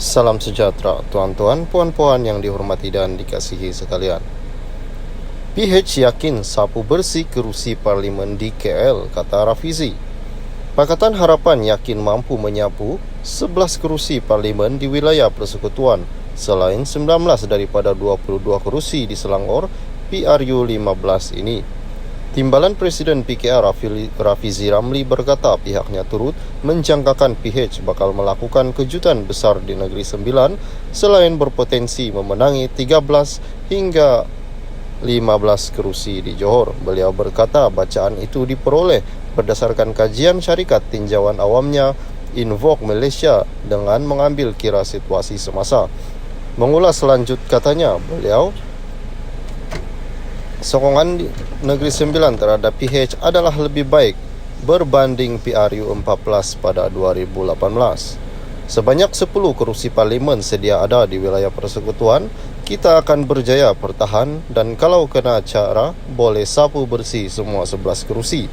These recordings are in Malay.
Salam sejahtera, tuan-tuan, puan-puan yang dihormati dan dikasihi sekalian. PH yakin sapu bersih kerusi parlimen di KL, kata Rafizi. Pakatan Harapan yakin mampu menyapu 11 kerusi parlimen di wilayah persekutuan, selain 19 daripada 22 kerusi di Selangor PRU 15 ini. Timbalan Presiden PKR Rafizi Ramli berkata pihaknya turut menjangkakan PH bakal melakukan kejutan besar di Negeri Sembilan selain berpotensi memenangi 13 hingga 15 kerusi di Johor. Beliau berkata bacaan itu diperoleh berdasarkan kajian syarikat tinjauan awamnya Invoke Malaysia dengan mengambil kira situasi semasa. Mengulas lanjut katanya, beliau sokongan Negeri Sembilan terhadap PH adalah lebih baik berbanding PRU 14 pada 2018. Sebanyak 10 kerusi parlimen sedia ada di wilayah persekutuan. Kita akan berjaya bertahan dan kalau kena cara boleh sapu bersih semua 11 kerusi.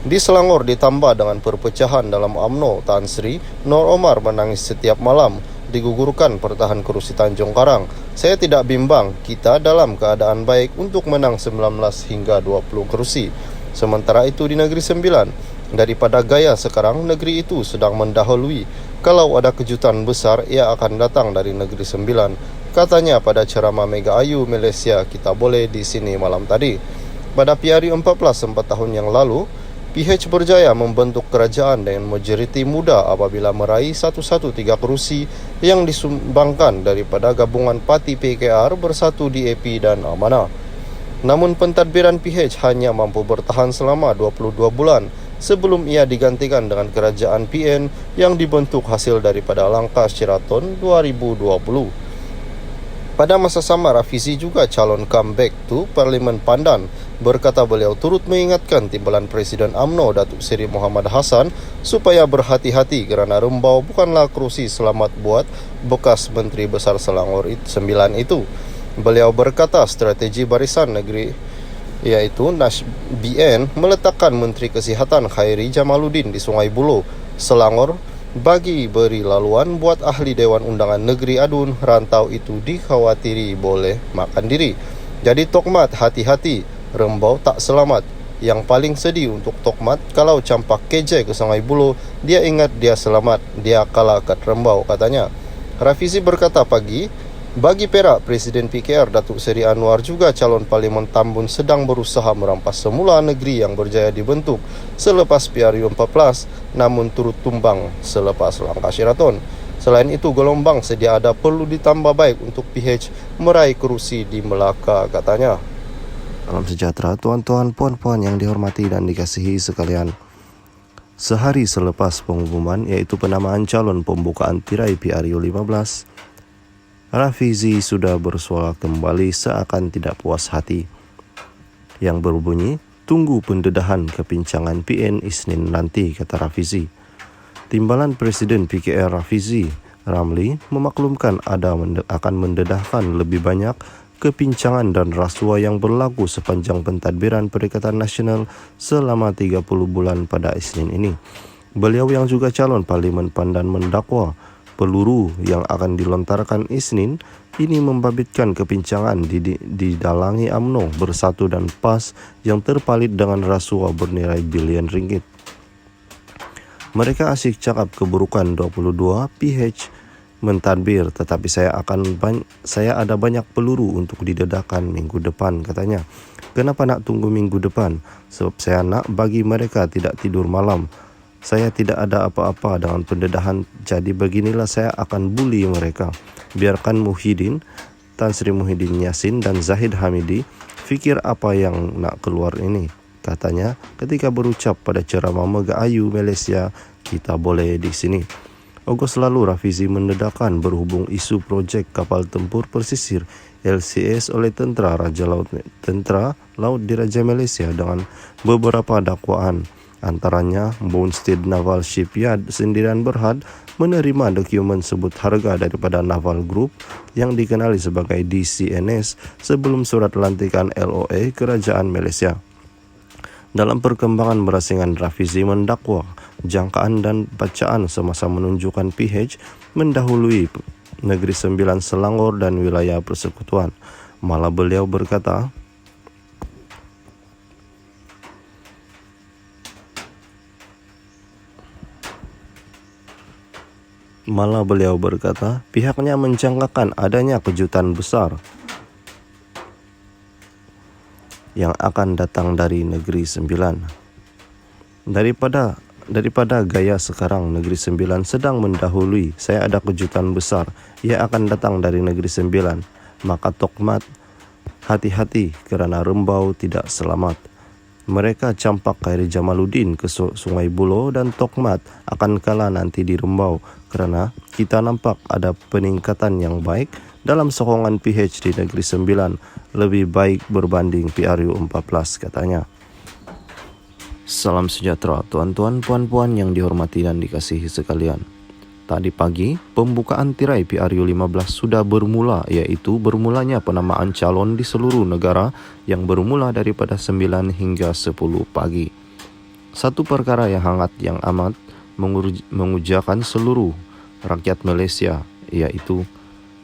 Di Selangor ditambah dengan perpecahan dalam UMNO, Tan Sri Nur Omar menangis setiap malam digugurkan pertahan kerusi Tanjung Karang. Saya tidak bimbang, kita dalam keadaan baik untuk menang 19 hingga 20 kerusi. Sementara itu di Negeri Sembilan, daripada gaya sekarang negeri itu sedang mendahului. Kalau ada kejutan besar, ia akan datang dari Negeri Sembilan. Katanya pada ceramah Mega Ayu Malaysia Kita Boleh di sini malam tadi. Pada PRU 14 4 tahun yang lalu, PH berjaya membentuk kerajaan dengan majoriti muda apabila meraih 113 kerusi yang disumbangkan daripada gabungan parti PKR Bersatu DAP dan Amanah. Namun pentadbiran PH hanya mampu bertahan selama 22 bulan sebelum ia digantikan dengan kerajaan PN yang dibentuk hasil daripada langkah Sheraton 2020. Pada masa sama, Rafizi juga calon comeback to Parlimen Pandan. Berkata beliau turut mengingatkan timbalan Presiden UMNO Datuk Seri Muhammad Hassan supaya berhati-hati kerana Rembau bukanlah kerusi selamat buat bekas Menteri Besar Selangor 9 itu. Beliau berkata strategi Barisan Negeri iaitu Nash BN meletakkan Menteri Kesihatan Khairi Jamaluddin di Sungai Buloh, Selangor bagi beri laluan buat ahli Dewan Undangan Negeri Adun rantau itu dikhawatiri boleh makan diri. Jadi Tokmat hati-hati, Rembau tak selamat. Yang paling sedih untuk Tokmat kalau campak KJ ke Sungai Buloh, dia ingat dia selamat, dia kalah kat Rembau, katanya. Rafizi berkata bagi Perak, Presiden PKR Datuk Seri Anwar juga calon Parlimen Tambun sedang berusaha merampas semula negeri yang berjaya dibentuk selepas PRU 14 namun turut tumbang selepas langkah Sheraton. Selain itu, gelombang sedia ada perlu ditambah baik untuk PH meraih kerusi di Melaka, katanya. Salam sejahtera, tuan-tuan, puan-puan yang dihormati dan dikasihi sekalian. Sehari selepas pengumuman iaitu penamaan calon pembukaan tirai PRU 15, Rafizi sudah bersuara kembali seakan tidak puas hati. Yang berbunyi, tunggu pendedahan kepincangan PN Isnin nanti, kata Rafizi. Timbalan Presiden PKR Rafizi Ramli memaklumkan akan mendedahkan lebih banyak kepincangan dan rasuah yang berlaku sepanjang pentadbiran Perikatan Nasional selama 30 bulan pada Isnin ini. Beliau yang juga calon Parlimen Pandan mendakwa peluru yang akan dilontarkan Isnin ini membabitkan kepincangan didalangi UMNO Bersatu dan PAS yang terpalit dengan rasuah bernilai bilion ringgit. Mereka asyik cakap keburukan 22 PH mentadbir, tetapi saya ada banyak peluru untuk didedahkan minggu depan, katanya. Kenapa nak tunggu minggu depan? Sebab saya nak bagi mereka tidak tidur malam. Saya tidak ada apa-apa dengan pendedahan, jadi beginilah saya akan bully mereka. Biarkan Muhyiddin, Tan Sri Muhyiddin Yassin dan Zahid Hamidi fikir apa yang nak keluar ini, katanya ketika berucap pada ceramah Mega Ayu Malaysia Kita Boleh di sini. Ogos lalu Rafizi mendedahkan berhubung isu projek kapal tempur persisir LCS oleh Tentera Laut Diraja Malaysia dengan beberapa dakwaan. Antaranya, Bonstead Naval Shipyard Sendirian Berhad menerima dokumen sebut harga daripada Naval Group yang dikenali sebagai DCNS sebelum surat lantikan LOA Kerajaan Malaysia. Dalam perkembangan berasingan, Rafizi mendakwa jangkaan dan bacaan semasa menunjukkan PH mendahului Negeri Sembilan Selangor dan wilayah persekutuan. Malah beliau berkata, pihaknya menjangkakan adanya kejutan besar yang akan datang dari Negeri Sembilan. Daripada gaya sekarang Negeri Sembilan sedang mendahului, saya ada kejutan besar, ia akan datang dari Negeri Sembilan. Maka Tokmat, hati-hati kerana Rembau tidak selamat. Mereka campak Khairi Jamaluddin ke Sungai Buloh dan Tokmat akan kalah nanti di Rembau kerana kita nampak ada peningkatan yang baik dalam sokongan PH di Negeri Sembilan, lebih baik berbanding PRU 14, katanya. Salam sejahtera tuan-tuan, puan-puan yang dihormati dan dikasihi sekalian. Tadi pagi, pembukaan tirai PRU 15 sudah bermula, iaitu bermulanya penamaan calon di seluruh negara yang bermula daripada 9 hingga 10 pagi. Satu perkara yang hangat yang amat mengujakan seluruh rakyat Malaysia, iaitu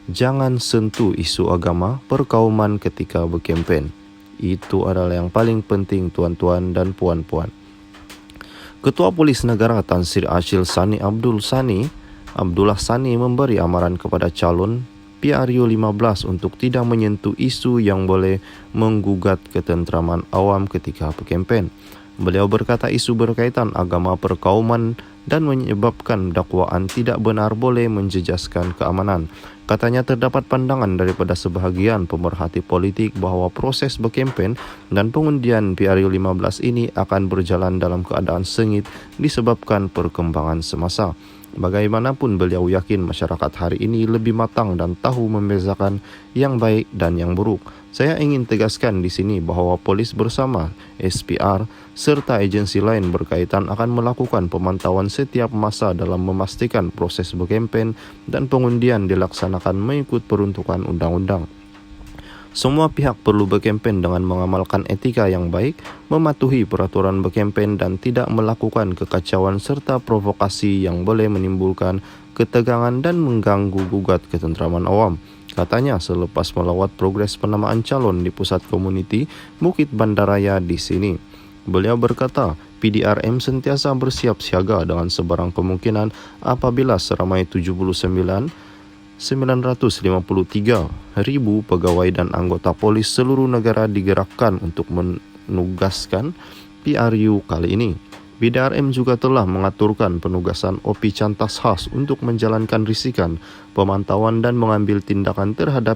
jangan sentuh isu agama perkauman ketika berkempen. Itu adalah yang paling penting tuan-tuan dan puan-puan. Ketua Polis Negara Tan Sri Ashil Sani Abdullah Sani memberi amaran kepada calon PRU 15 untuk tidak menyentuh isu yang boleh menggugat ketenteraman awam ketika berkempen. Beliau berkata isu berkaitan agama perkauman dan menyebabkan dakwaan tidak benar boleh menjejaskan keamanan. Katanya terdapat pandangan daripada sebahagian pemerhati politik bahawa proses berkempen dan pengundian PRU 15 ini akan berjalan dalam keadaan sengit disebabkan perkembangan semasa. Bagaimanapun beliau yakin masyarakat hari ini lebih matang dan tahu membezakan yang baik dan yang buruk. Saya ingin tegaskan di sini bahawa polis bersama SPR serta agensi lain berkaitan akan melakukan pemantauan setiap masa dalam memastikan proses berkempen dan pengundian dilaksanakan mengikut peruntukan undang-undang. Semua pihak perlu berkempen dengan mengamalkan etika yang baik, mematuhi peraturan berkempen dan tidak melakukan kekacauan serta provokasi yang boleh menimbulkan ketegangan dan mengganggu gugat ketenteraman awam. Katanya selepas melawat progres penamaan calon di pusat komuniti Bukit Bandaraya di sini. Beliau berkata, PDRM sentiasa bersiap siaga dengan sebarang kemungkinan apabila seramai 953,000 pegawai dan anggota polis seluruh negara digerakkan untuk menugaskan PRU kali ini. PDRM juga telah mengaturkan penugasan OP Cantas khas untuk menjalankan risikan, pemantauan dan mengambil tindakan terhadap